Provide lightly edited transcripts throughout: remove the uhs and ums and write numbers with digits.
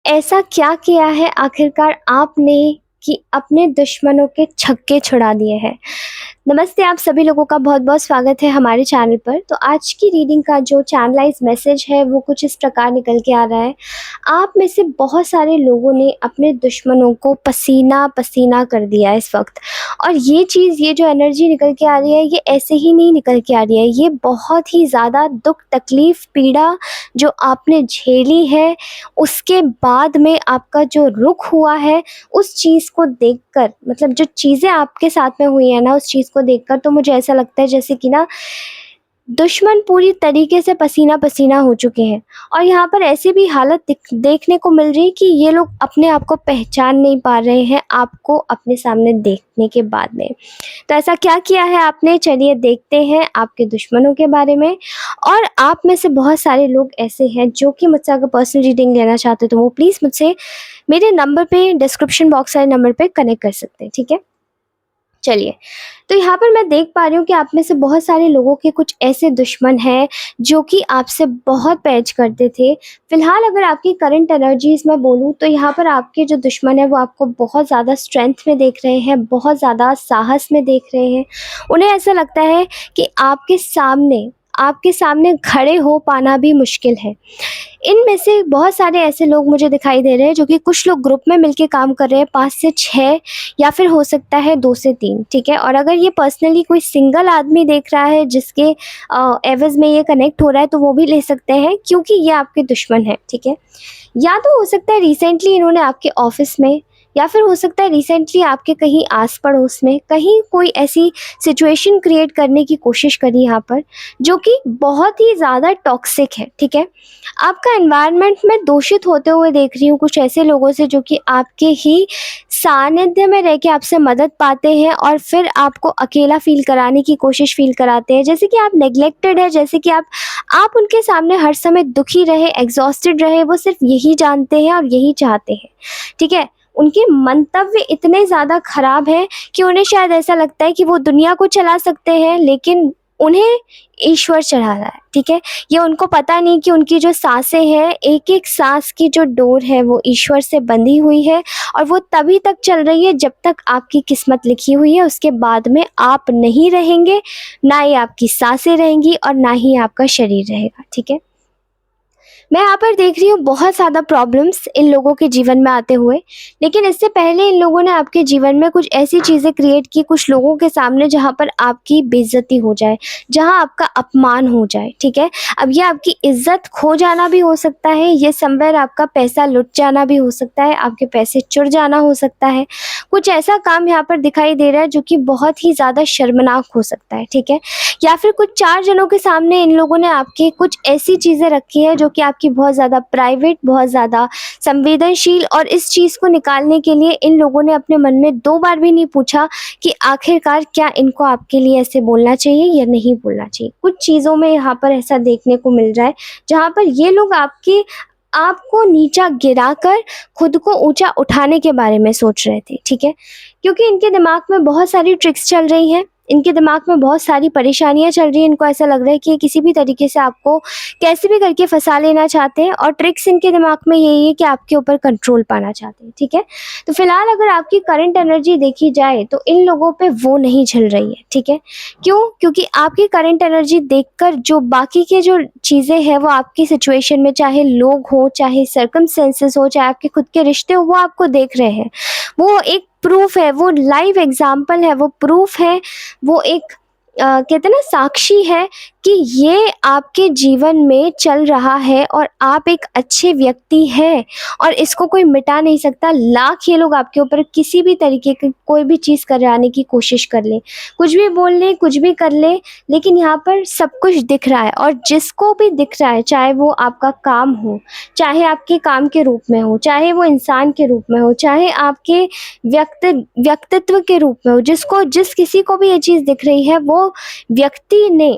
ऐसा क्या किया है आखिरकार आपने कि अपने दुश्मनों के छक्के छुड़ा दिए हैं? नमस्ते, आप सभी लोगों का बहुत-बहुत स्वागत है हमारे चैनल पर। तो आज की रीडिंग का जो चैनलाइज़ मैसेज है वो कुछ इस प्रकार निकल के आ रहा है। आप में से बहुत सारे लोगों ने अपने दुश्मनों को पसीना-पसीना कर दिया है इस वक़्त। और ये चीज़, ये जो एनर्जी निकल के आ रही है, ये ऐसे ही नहीं निकल के आ रही है। ये बहुत ही ज़्यादा दुःख, तकलीफ़, पीड़ा जो आपने झेली है, उसके बाद में आपका जो रुख हुआ है, उस चीज़ को देखकर, मतलब जो चीज़ें आपके साथ में हुई है ना, उस चीज़ को देखकर तो मुझे ऐसा लगता है जैसे कि ना दुश्मन पूरी तरीके से पसीना-पसीना हो चुके हैं। और यहाँ पर ऐसी भी हालत देखने को मिल रही है कि ये लोग अपने आप को पहचान नहीं पा रहे हैं, आपको अपने सामने देखने के बाद में। तो ऐसा क्या किया है आपने? चलिए देखते हैं आपके दुश्मनों के बारे में। और आप में से बहुत सारे लोग ऐसे हैं जो कि मुझसे अगर पर्सनल रीडिंग लेना चाहते हो तो वो प्लीज़ मुझसे मेरे नंबर पे, डिस्क्रिप्शन बॉक्स वाले नंबर पे कनेक्ट कर सकते हैं, ठीक है? चलिए, तो यहाँ पर मैं देख पा रही हूँ कि आप में से बहुत सारे लोगों के कुछ ऐसे दुश्मन हैं जो कि आपसे बहुत पैच करते थे। फ़िलहाल अगर आपकी करंट एनर्जीज़ मैं बोलूँ तो यहाँ पर आपके जो दुश्मन हैं वो आपको बहुत ज़्यादा स्ट्रेंथ में देख रहे हैं, बहुत ज़्यादा साहस में देख रहे हैं। उन्हें ऐसा लगता है कि आपके सामने खड़े हो पाना भी मुश्किल है। इनमें से बहुत सारे ऐसे लोग मुझे दिखाई दे रहे हैं जो कि कुछ लोग ग्रुप में मिलके काम कर रहे हैं, 5 से 6 या फिर हो सकता है 2 से 3, ठीक है? और अगर ये पर्सनली कोई सिंगल आदमी देख रहा है जिसके एवज़ में ये कनेक्ट हो रहा है तो वो भी ले सकते हैं, क्योंकि ये आपके दुश्मन हैं, ठीक है? या तो हो सकता है रिसेंटली इन्होंने आपके ऑफ़िस में, या फिर हो सकता है रिसेंटली आपके कहीं आस-पड़ोस में कहीं कोई ऐसी सिचुएशन क्रिएट करने की कोशिश करी यहाँ पर, जो कि बहुत ही ज़्यादा टॉक्सिक है, ठीक है? आपका एनवायरनमेंट मैं दूषित होते हुए देख रही हूँ कुछ ऐसे लोगों से जो कि आपके ही सानिध्य में रह के आपसे मदद पाते हैं और फिर आपको अकेला फ़ील कराते हैं। जैसे कि आप नेग्लेक्टेड है, जैसे कि आप उनके सामने हर समय दुखी रहे, एग्ज़ॉस्टेड रहे, वो सिर्फ़ यही जानते हैं और यही चाहते हैं, ठीक है? उनके मंतव्य इतने ज़्यादा ख़राब हैं कि उन्हें शायद ऐसा लगता है कि वो दुनिया को चला सकते हैं, लेकिन उन्हें ईश्वर चला रहा है, ठीक है? ये उनको पता नहीं कि उनकी जो साँसें हैं, एक-एक साँस की जो डोर है वो ईश्वर से बंधी हुई है और वो तभी तक चल रही है जब तक आपकी किस्मत लिखी हुई है। उसके बाद में आप नहीं रहेंगे, ना ही आपकी साँसें रहेंगी और ना ही आपका शरीर रहेगा, ठीक है? मैं यहाँ पर देख रही हूँ बहुत ज़्यादा प्रॉब्लम्स इन लोगों के जीवन में आते हुए, लेकिन इससे पहले इन लोगों ने आपके जीवन में कुछ ऐसी चीज़ें क्रिएट की कुछ लोगों के सामने जहाँ पर आपकी बेइज़्ज़ती हो जाए, जहाँ आपका अपमान हो जाए, ठीक है? अब ये आपकी इज़्ज़त खो जाना भी हो सकता है, ये समवेयर आपका पैसा लुट जाना भी हो सकता है, आपके पैसे चुर जाना हो सकता है। कुछ ऐसा काम यहाँ पर दिखाई दे रहा है जो कि बहुत ही ज़्यादा शर्मनाक हो सकता है, ठीक है? या फिर कुछ 4 जनों के सामने इन लोगों ने आपकी कुछ ऐसी चीज़ें रखी हैं जो कि आपकी बहुत ज़्यादा प्राइवेट, बहुत ज़्यादा संवेदनशील, और इस चीज़ को निकालने के लिए इन लोगों ने अपने मन में 2 बार भी नहीं पूछा कि आखिरकार क्या इनको आपके लिए ऐसे बोलना चाहिए या नहीं बोलना चाहिए। कुछ चीज़ों में यहाँ पर ऐसा देखने को मिल रहा है, जहाँ पर ये लोग आपको नीचा गिराकर खुद को ऊँचा उठाने के बारे में सोच रहे थे, ठीक है? क्योंकि इनके दिमाग में बहुत सारी ट्रिक्स चल रही हैं, इनके दिमाग में बहुत सारी परेशानियाँ चल रही हैं, इनको ऐसा लग रहा है कि ये किसी भी तरीके से आपको कैसे भी करके फँसा लेना चाहते हैं, और ट्रिक्स इनके दिमाग में यही है कि आपके ऊपर कंट्रोल पाना चाहते हैं, ठीक है? तो फिलहाल अगर आपकी करंट एनर्जी देखी जाए तो इन लोगों पे वो नहीं झल रही है, ठीक है? क्यों? क्योंकि आपकी करंट एनर्जी देखकर जो बाकी के जो चीज़ें हैं वो आपकी सिचुएशन में, चाहे लोग हों, चाहे सर्कमस्टेंसेस हो, चाहे आपके खुद के रिश्ते हो, वो आपको देख रहे हैं। वो एक प्रूफ़ है, वो लाइव एग्ज़ाम्पल है, वो प्रूफ़ है, वो एक कहते हैं ना, साक्षी है कि ये आपके जीवन में चल रहा है और आप एक अच्छे व्यक्ति हैं, और इसको कोई मिटा नहीं सकता। लाख ये लोग आपके ऊपर किसी भी तरीके की कोई भी चीज़ कराने की कोशिश कर लें, कुछ भी बोल लें, कुछ भी कर लें, लेकिन यहाँ पर सब कुछ दिख रहा है, और जिसको भी दिख रहा है, चाहे वो आपका काम हो, चाहे आपके काम के रूप में हो, चाहे वो इंसान के रूप में हो, चाहे आपके व्यक्तित्व के रूप में हो, जिस किसी को भी ये चीज़ दिख रही है, वो व्यक्ति ने,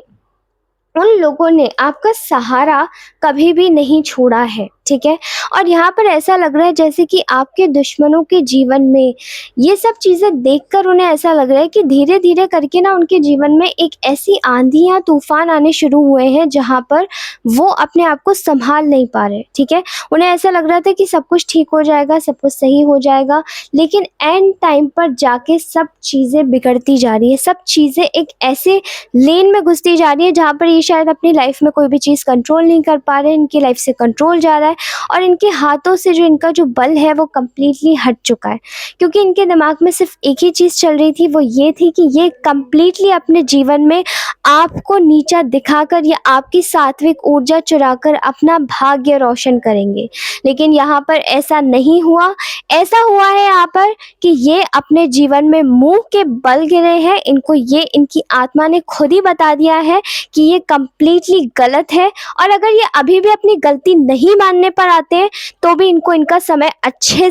उन लोगों ने आपका सहारा कभी भी नहीं छोड़ा है। ठीक है? और यहाँ पर ऐसा लग रहा है जैसे कि आपके दुश्मनों के जीवन में ये सब चीज़ें देखकर उन्हें ऐसा लग रहा है कि धीरे-धीरे करके ना उनके जीवन में एक ऐसी आँधी या तूफ़ान आने शुरू हुए हैं जहाँ पर वो अपने आप को सँभाल नहीं पा रहे, ठीक है? उन्हें ऐसा लग रहा था कि सब कुछ ठीक हो जाएगा, सब कुछ सही हो जाएगा, लेकिन एंड टाइम पर जाके सब चीज़ें बिगड़ती जा रही है। सब चीज़ें एक ऐसे लेन में घुसती जा रही है जहाँ पर ये शायद अपनी लाइफ़ में कोई भी चीज़ कंट्रोल नहीं कर पा रहे हैं, इनकी लाइफ़ से कंट्रोल जा रहा है और इनके हाथों से जो इनका जो बल है वो कंप्लीटली हट चुका है। क्योंकि इनके दिमाग में सिर्फ़ एक ही चीज़ चल रही थी, वो ये थी कि ये कंप्लीटली अपने जीवन में आपको नीचा दिखाकर या आपकी सात्विक ऊर्जा चुराकर अपना भाग्य रोशन करेंगे। लेकिन यहाँ पर ऐसा नहीं हुआ, ऐसा हुआ है यहाँ पर कि ये अपने जीवन में मुँह के बल गिरे हैं। इनको ये इनकी आत्मा ने खुद ही बता दिया है कि ये कंप्लीटली गलत है और अगर ये अभी भी अपनी गलती नहीं मानने पर आते हैं, तो भी इनको इनका समय अच्छे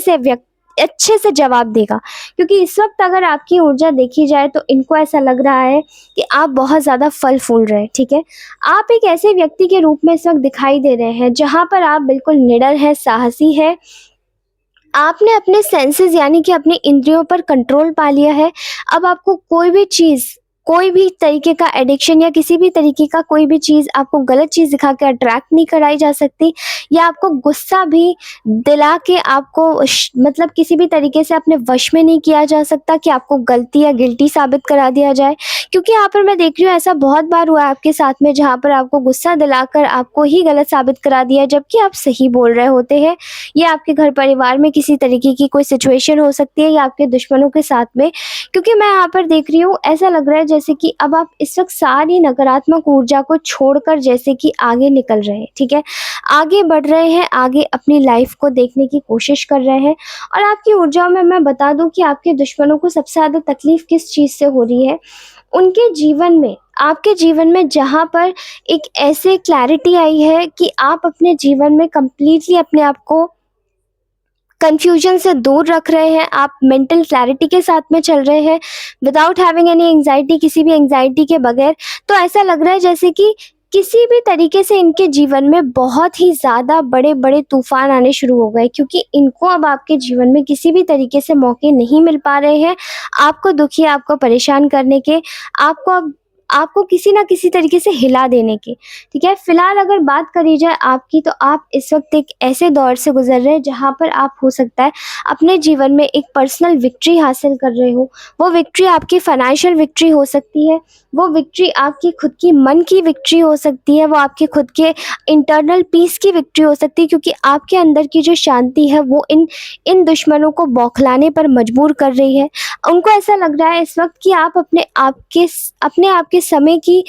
से जवाब देगा। क्योंकि इस वक़्त अगर आपकी ऊर्जा देखी जाए तो इनको ऐसा लग रहा है कि आप बहुत ज़्यादा फल फूल रहे हैं, ठीक है? आप एक ऐसे व्यक्ति के रूप में इस वक़्त दिखाई दे रहे हैं जहाँ पर आप बिल्कुल निडर हैं, साहसी हैं। आपने अपने सेंसेस यानी कि अपनी इंद्रियों पर कंट्रोल पा लिया है। अब आपको कोई भी तरीके का एडिक्शन या किसी भी तरीके का कोई भी चीज़ आपको गलत चीज़ दिखा के अट्रैक्ट नहीं कराई जा सकती या आपको गुस्सा भी दिला के आपको मतलब किसी भी तरीके से अपने वश में नहीं किया जा सकता कि आपको गलती या गिल्टी साबित करा दिया जाए। क्योंकि यहाँ पर मैं देख रही हूँ ऐसा बहुत बार हुआ है आपके साथ में जहाँ पर आपको गुस्सा दिलाकर आपको ही गलत साबित करा दिया जबकि आप सही बोल रहे होते हैं। ये आपके घर परिवार में किसी तरीके की कोई सिचुएशन हो सकती है या आपके दुश्मनों के साथ में। क्योंकि मैं यहाँ पर देख रही हूँ ऐसा लग रहा है जैसे कि अब आप इस वक़्त सारी नकारात्मक ऊर्जा को छोड़कर जैसे कि आगे निकल रहे हैं, ठीक है? आगे बढ़ रहे हैं, आगे अपनी लाइफ़ को देखने की कोशिश कर रहे हैं और आपकी ऊर्जाओं में मैं बता दूँ कि आपके दुश्मनों को सबसे ज़्यादा तकलीफ़ किस चीज़ से हो रही है? उनके जीवन में, आपके जीवन में जहाँ पर एक ऐसे क्लैरिटी आई है कि आप अपने जीवन में कंप्लीटली अपने आप को कन्फ्यूजन से दूर रख रहे हैं, आप मेंटल क्लैरिटी के साथ में चल रहे हैं विदाउट हैविंग एनी एंग्जायटी, किसी भी एंग्जायटी के बगैर। तो ऐसा लग रहा है जैसे कि किसी भी तरीके से इनके जीवन में बहुत ही ज़्यादा बड़े-बड़े तूफ़ान आने शुरू हो गए क्योंकि इनको अब आपके जीवन में किसी भी तरीके से मौके नहीं मिल पा रहे हैं, आपको दुखी, आपको परेशान करने के, आपको किसी न किसी तरीके से हिला देने की, ठीक है? फ़िलहाल अगर बात करी जाए आपकी तो आप इस वक़्त एक ऐसे दौर से गुज़र रहे हैं जहाँ पर आप हो सकता है अपने जीवन में एक पर्सनल विक्ट्री हासिल कर रहे हो। वो विक्ट्री आपकी फ़ाइनेंशियल विक्ट्री हो सकती है, वो विक्ट्री आपकी खुद की मन की विक्ट्री हो सकती है, वो आपके खुद के इंटरनल पीस की विक्ट्री हो सकती है क्योंकि आपके अंदर की जो शांति है वो इन दुश्मनों को बौखलाने पर मजबूर कर रही है। उनको ऐसा लग रहा है इस वक़्त कि आप अपने आप के समय की,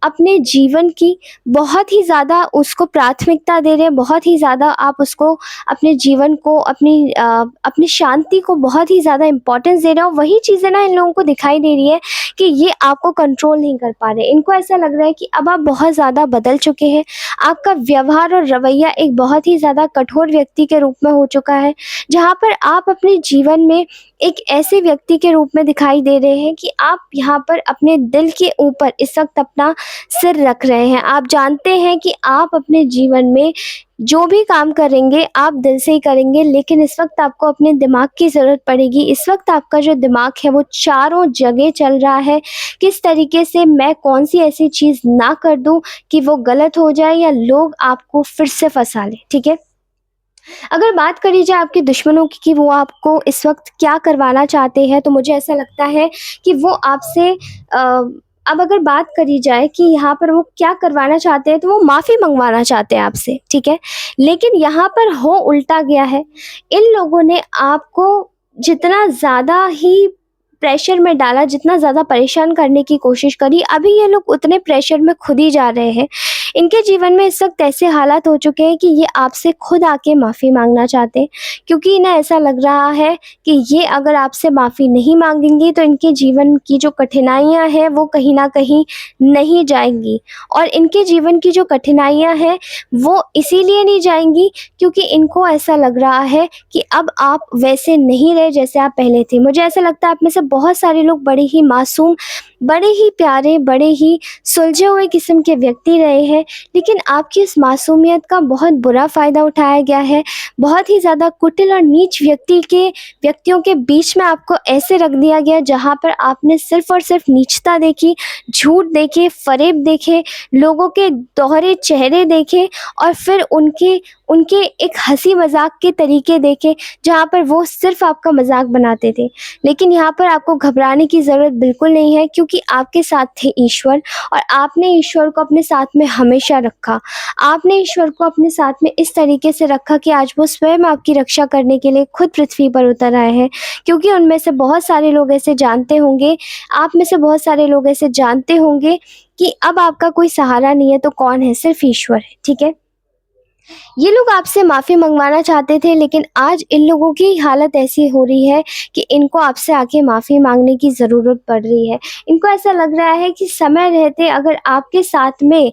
अपने जीवन की बहुत ही ज़्यादा उसको प्राथमिकता दे रहे हैं, बहुत ही ज़्यादा आप उसको अपने जीवन को, अपनी शांति को बहुत ही ज़्यादा इम्पोर्टेंस दे रहे हो। वही चीज़ें ना इन लोगों को दिखाई दे रही है कि ये आपको कंट्रोल नहीं कर पा रहे। इनको ऐसा लग रहा है कि अब आप बहुत ज़्यादा बदल चुके हैं, आपका व्यवहार और रवैया एक बहुत ही ज़्यादा कठोर व्यक्ति के रूप में हो चुका है, जहाँ पर आप अपने जीवन में एक ऐसे व्यक्ति के रूप में दिखाई दे रहे हैं कि आप यहाँ पर अपने दिल के ऊपर इस वक़्त अपना सिर रख रहे हैं। आप जानते हैं कि आप अपने जीवन में जो भी काम करेंगे आप दिल से ही करेंगे, लेकिन इस वक़्त आपको अपने दिमाग की ज़रूरत पड़ेगी। इस वक़्त आपका जो दिमाग है वो चारों जगह चल रहा है, किस तरीके से मैं कौन-सी ऐसी चीज़ ना कर दूँ कि वो गलत हो जाए या लोग आपको फिर से फँसा लें, ठीक है? अगर बात करी जाए आपके दुश्मनों की कि वो आपको इस वक़्त क्या करवाना चाहते हैं, तो मुझे ऐसा लगता है कि वो आपसे अब अगर बात करी जाए कि यहाँ पर वो क्या करवाना चाहते हैं, तो वो माफ़ी मंगवाना चाहते हैं आपसे, ठीक है? लेकिन यहाँ पर हो उल्टा गया है। इन लोगों ने आपको जितना ज़्यादा ही प्रेशर में डाला, जितना ज़्यादा परेशान करने की कोशिश करी, अभी ये लोग उतने प्रेशर में खुद ही जा रहे हैं। इनके जीवन में इस वक़्त ऐसे हालात हो चुके हैं कि ये आपसे खुद आके माफ़ी माँगना चाहते हैं क्योंकि इन्हें ऐसा लग रहा है कि ये अगर आपसे माफ़ी नहीं माँगेंगे तो इनके जीवन की जो कठिनाइयाँ हैं वो कहीं न कहीं नहीं जाएँगी और इनके जीवन की जो कठिनाइयाँ हैं वो इसीलिए नहीं जाएँगी क्योंकि इनको ऐसा लग रहा है कि अब आप वैसे नहीं रहे जैसे आप पहले थे। मुझे ऐसा लगता है आप में से बहुत सारे लोग बड़े ही मासूम बड़े ही प्यारे, बड़े ही सुलझे हुए किस्म के व्यक्ति रहे हैं, लेकिन आपकी इस मासूमियत का बहुत बुरा फ़ायदा उठाया गया है। बहुत ही ज़्यादा कुटिल और नीच व्यक्तियों के बीच में आपको ऐसे रख दिया गया जहाँ पर आपने सिर्फ़ और सिर्फ़ नीचता देखी, झूठ देखे, फ़रेब देखे, लोगों के दोहरे चेहरे देखे और फिर उनके उनके एक हँसी मज़ाक के तरीके देखे, जहाँ पर वो सिर्फ़ आपका मज़ाक बनाते थे। लेकिन यहाँ पर आपको घबराने की ज़रूरत बिल्कुल नहीं है, क्योंकि आपके साथ थे ईश्वर और आपने ईश्वर को अपने साथ में हमेशा रखा। आपने ईश्वर को अपने साथ में इस तरीके से रखा कि आज वो स्वयं आपकी रक्षा करने के लिए खुद पृथ्वी पर उतर आए हैं, क्योंकि उनमें से बहुत सारे लोग ऐसे जानते होंगे, आप में से बहुत सारे लोग ऐसे जानते होंगे कि अब आपका कोई सहारा नहीं है तो कौन है, सिर्फ़ ईश्वर है, ठीक है? ये लोग आपसे माफ़ी मंगवाना चाहते थे, लेकिन आज इन लोगों की हालत ऐसी हो रही है कि इनको आपसे आके माफ़ी माँगने की ज़रूरत पड़ रही है। इनको ऐसा लग रहा है कि समय रहते अगर आपके साथ में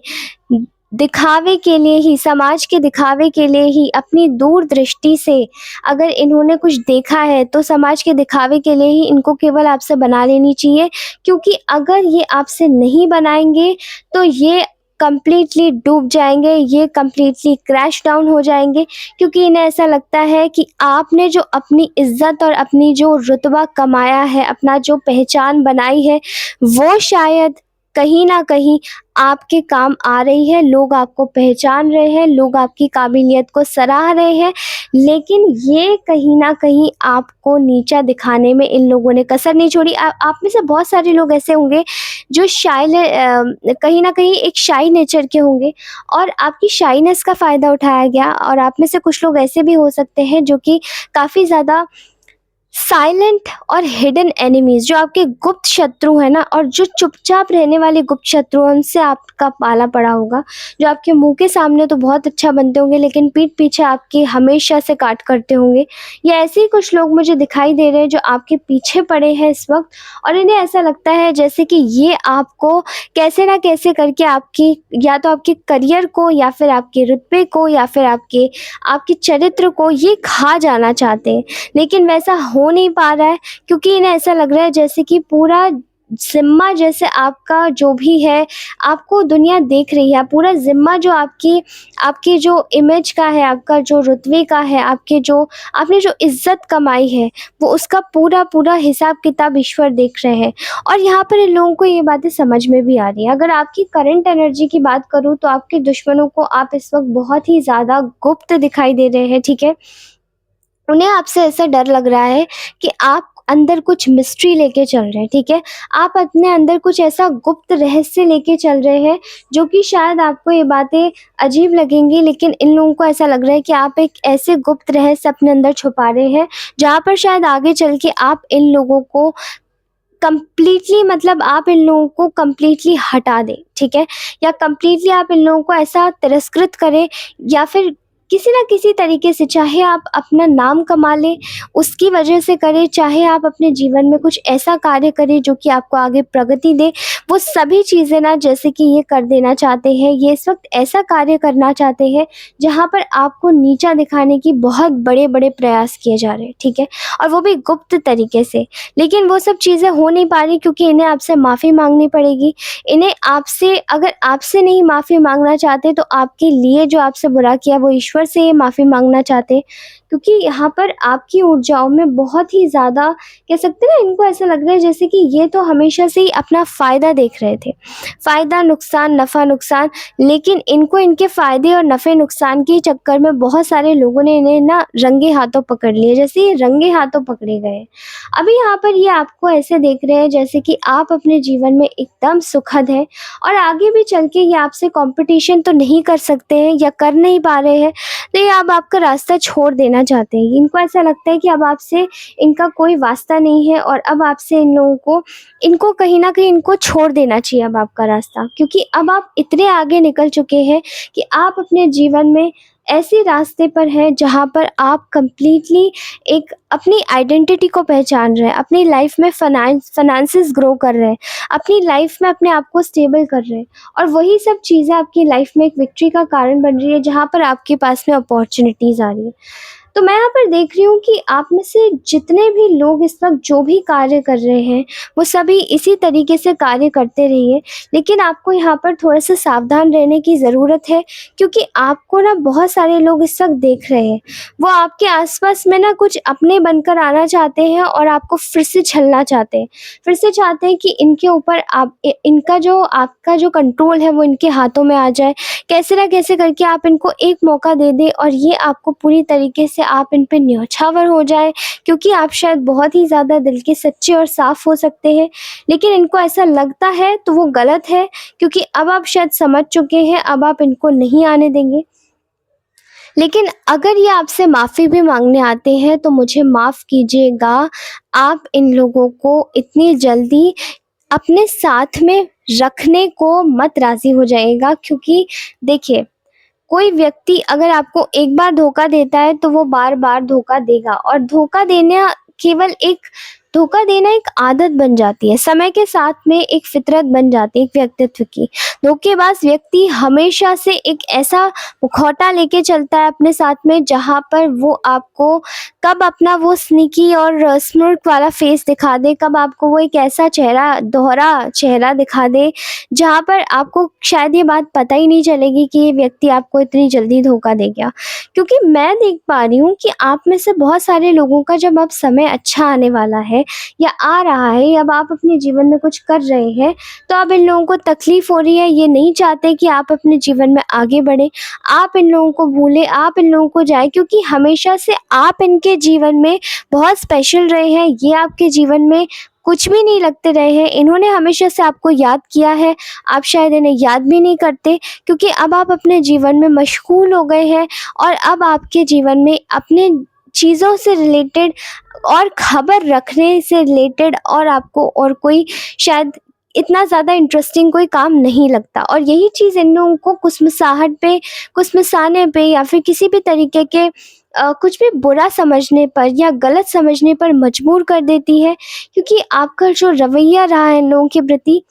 दिखावे के लिए ही, समाज के दिखावे के लिए ही, अपनी दूरदृष्टि से अगर इन्होंने कुछ देखा है, तो समाज के दिखावे के लिए ही इनको केवल आपसे बना लेनी चाहिए, क्योंकि अगर ये आपसे नहीं बनाएँगे, तो ये कंप्लीटली डूब जाएँगे, ये कंप्लीटली क्रैश डाउन हो जाएँगे, क्योंकि इन्हें ऐसा लगता है कि आपने जो अपनी इज़्ज़त और अपनी जो रुतबा कमाया है, अपना जो पहचान बनाई है, वो शायद कहीं न कहीं आपके काम आ रही है। लोग आपको पहचान रहे हैं, लोग आपकी काबिलियत को सराह रहे हैं, लेकिन ये कहीं न कहीं आपको नीचा दिखाने में इन लोगों ने कसर नहीं छोड़ी। आप में से बहुत सारे लोग ऐसे होंगे जो कहीं न कहीं एक शाई नेचर के होंगे और आपकी शाईनेस का फ़ायदा उठाया गया, और आप में से कुछ लोग ऐसे भी हो सकते हैं जो कि काफ़ी ज़्यादा साइलेंट और हिडन एनिमीज़, जो आपके गुप्त शत्रु हैं ना, और जो चुपचाप रहने वाले गुप्त शत्रु हैं, उनसे आपका पाला पड़ा होगा। जो आपके मुँह के सामने तो बहुत अच्छा बनते होंगे, लेकिन पीठ पीछे आपकी हमेशा से काट करते होंगे। या ऐसे ही कुछ लोग मुझे दिखाई दे रहे हैं जो आपके पीछे पड़े हैं इस वक़्त, और इन्हें ऐसा लगता है जैसे कि ये आपको कैसे ना कैसे करके आपकी, या तो आपके करियर को, या फिर आपके रुतबे को, या फिर आपके चरित्र को ये खा जाना चाहते हैं। लेकिन वैसा हो नहीं पा रहा है, क्योंकि इन्हें ऐसा लग रहा है जैसे कि पूरा ज़िम्मा, जैसे आपका जो भी है, आपको दुनिया देख रही है। पूरा ज़िम्मा जो आपकी जो इमेज का है, आपका जो रुतबे का है, आपने जो इज़्ज़त कमाई है, वो उसका पूरा-पूरा हिसाब-किताब ईश्वर देख रहे हैं। और यहाँ पर इन लोगों को ये बातें समझ में भी आ रही हैं। अगर आपकी करंट एनर्जी की बात करूँ, तो आपके दुश्मनों को आप इस वक़्त बहुत ही ज़्यादा गुप्त दिखाई दे रहे हैं, ठीक है? उन्हें आपसे ऐसा डर लग रहा है कि आप अंदर कुछ मिस्ट्री लेके चल रहे हैं, ठीक है? आप अपने अंदर कुछ ऐसा गुप्त रहस्य लेके चल रहे हैं, जो कि शायद आपको ये बातें अजीब लगेंगी, लेकिन इन लोगों को ऐसा लग रहा है कि आप एक ऐसे गुप्त रहस्य अपने अंदर छुपा रहे हैं, जहाँ पर शायद आगे चल के आप इन लोगों को कंप्लीटली, मतलब आप इन लोगों को कंप्लीटली हटा दें, ठीक है? या कंप्लीटली आप इन लोगों को ऐसा तिरस्कृत करें, या फिर किसी न किसी तरीके से, चाहे आप अपना नाम कमा लें, उसकी वजह से करें, चाहे आप अपने जीवन में कुछ ऐसा कार्य करें जो कि आपको आगे प्रगति दे। वो सभी चीज़ें ना, जैसे कि ये कर देना चाहते हैं, ये इस वक़्त ऐसा कार्य करना चाहते हैं जहाँ पर आपको नीचा दिखाने की बहुत बड़े-बड़े प्रयास किए जा रहे हैं, ठीक है? और वो भी गुप्त तरीके से। लेकिन वो सब चीज़ें हो नहीं पा रही, क्योंकि इन्हें आपसे माफ़ी माँगनी पड़ेगी। इन्हें आपसे, अगर आपसे नहीं माफ़ी माँगना चाहते, तो आपके लिए जो आपसे बुरा किया, वो ईश्वर से ये माफ़ी माँगना चाहते, क्योंकि यहाँ पर आपकी ऊर्जाओं में बहुत ही ज़्यादा, कह सकते हैं ना, इनको ऐसा लग रहा है जैसे कि ये तो हमेशा से ही अपना फ़ायदा देख रहे थे। फ़ायदा, नुकसान, नफ़ा, नुकसान, लेकिन इनको इनके फ़ायदे और नफ़े नुकसान के चक्कर में बहुत सारे लोगों ने इन्हें ना रंगे हाथों पकड़ लिया, जैसे ये रंगे हाथों पकड़े गए। अभी यहाँ पर ये आपको ऐसे देख रहे हैं जैसे कि आप अपने जीवन में एकदम सुखद हैं, और आगे भी चल के ये आपसे कॉम्पिटिशन तो नहीं कर सकते हैं, या कर नहीं पा रहे हैं, तो ये अब आपका रास्ता छोड़ देना चाहते हैं। इनको ऐसा लगता है कि अब आपसे इनका कोई वास्ता नहीं है, और अब आपसे इनको कहीं न कहीं इनको छोड़ देना चाहिए अब आपका रास्ता, क्योंकि अब आप इतने आगे निकल चुके हैं कि आप अपने जीवन में ऐसे रास्ते पर हैं जहाँ पर आप कंप्लीटली एक अपनी आइडेंटिटी को पहचान रहे हैं, अपनी लाइफ में फाइनेंसेस ग्रो कर रहे हैं, अपनी लाइफ में अपने आप को स्टेबल कर रहे हैं, और वही सब चीज़ें आपकी लाइफ में एक विक्ट्री का कारण बन रही है, जहाँ पर आपके पास में अपॉर्चुनिटीज़ आ रही है। तो मैं यहाँ पर देख रही हूँ कि आप में से जितने भी लोग इस वक़्त जो भी कार्य कर रहे हैं, वो सभी इसी तरीके से कार्य करते रहिए। लेकिन आपको यहाँ पर थोड़ा-सा सावधान रहने की ज़रूरत है, क्योंकि आपको ना बहुत सारे लोग इस वक़्त देख रहे हैं। वो आपके आस-पास में ना कुछ अपने बनकर आना चाहते हैं और आपको फिर से छलना चाहते हैं। फिर से चाहते हैं कि इनके ऊपर आप इनका जो आपका जो कंट्रोल है वो इनके हाथों में आ जाए। कैसे ना कैसे करके आप इनको एक मौका दे दें और ये आपको पूरी तरीके से आप इन पे न्यौछावर हो जाएँ, क्योंकि आप शायद बहुत ही ज़्यादा दिल के सच्चे और साफ़ हो सकते हैं। लेकिन इनको ऐसा लगता है तो वो गलत है, क्योंकि अब आप शायद समझ चुके हैं, अब आप इनको नहीं आने देंगे। लेकिन अगर ये आपसे माफ़ी भी माँगने आते हैं तो मुझे माफ़ कीजिएगा, आप इन लोगों को इतनी जल्दी अपने साथ में रखने को मत राज़ी हो जाइएगा, क्योंकि देखिए, कोई व्यक्ति अगर आपको एक बार धोखा देता है तो वो बार-बार धोखा देगा, और धोखा देना एक आदत बन जाती है। समय के साथ में एक फ़ितरत बन जाती है एक व्यक्तित्व की। धोखेबाज़ व्यक्ति हमेशा से एक ऐसा मुखौटा लेके चलता है अपने साथ में, जहाँ पर वो आपको कब अपना वो स्नीकी और स्मिर्क वाला फ़ेस दिखा दे, कब आपको वो एक ऐसा दोहरा चेहरा दिखा दे, जहाँ पर आपको शायद ये बात पता ही नहीं चलेगी कि ये व्यक्ति आपको इतनी जल्दी धोखा दे गया। क्योंकि मैं देख पा रही हूँ कि आप में से बहुत सारे लोगों का जब अब समय अच्छा आने वाला है या आ रहा है, या अब आप अपने जीवन में कुछ कर रहे हैं, तो अब इन लोगों को तकलीफ़ हो रही है, ये नहीं चाहते कि आप अपने जीवन में आगे बढ़ें। आप इन लोगों को भूलें, आप इन लोगों को जाएँ, क्योंकि हमेशा से आप इनके जीवन में बहुत स्पेशल रहे हैं। ये आपके जीवन में कुछ भी नहीं लगते रहे हैं। इन्होंने हमेशा से आपको याद किया है, आप शायद इन्हें याद भी नहीं करते, क्योंकि अब आप अपने जीवन में मशगूल हो गए हैं, और अब आपके जीवन में अपने चीज़ों से रिलेटेड और खबर रखने से रिलेटेड और आपको और कोई शायद इतना ज़्यादा इंटरेस्टिंग कोई काम नहीं लगता। और यही चीज़ इन लोगों को कुसमुसाने पे या फिर किसी भी तरीके के कुछ भी बुरा समझने पर या गलत समझने पर मजबूर कर देती है, क्योंकि आपका जो रवैया रहा है इन लोगों के प्रति,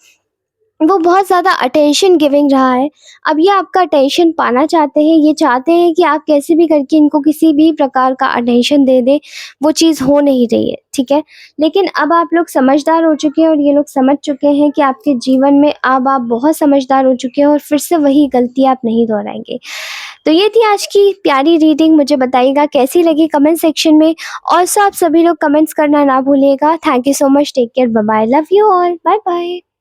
वो बहुत ज़्यादा अटेंशन गिविंग रहा है। अब ये आपका अटेंशन पाना चाहते हैं, ये चाहते हैं कि आप कैसे भी करके इनको किसी भी प्रकार का अटेंशन दे दें, वो चीज़ हो नहीं रही है, ठीक है? लेकिन अब आप लोग समझदार हो चुके हैं, और ये लोग समझ चुके हैं कि आपके जीवन में अब आप बहुत समझदार हो चुके हैं, और फिर से वही गलती आप नहीं दोहराएँगे। तो ये थी आज की प्यारी रीडिंग। मुझे बताइएगा कैसी लगी कमेंट सेक्शन में। ऑल्सो आप सभी लोग कमेंट्स करना ना भूलिएगा। Thank you so much. Take care. Bye bye. Love you all. Bye bye.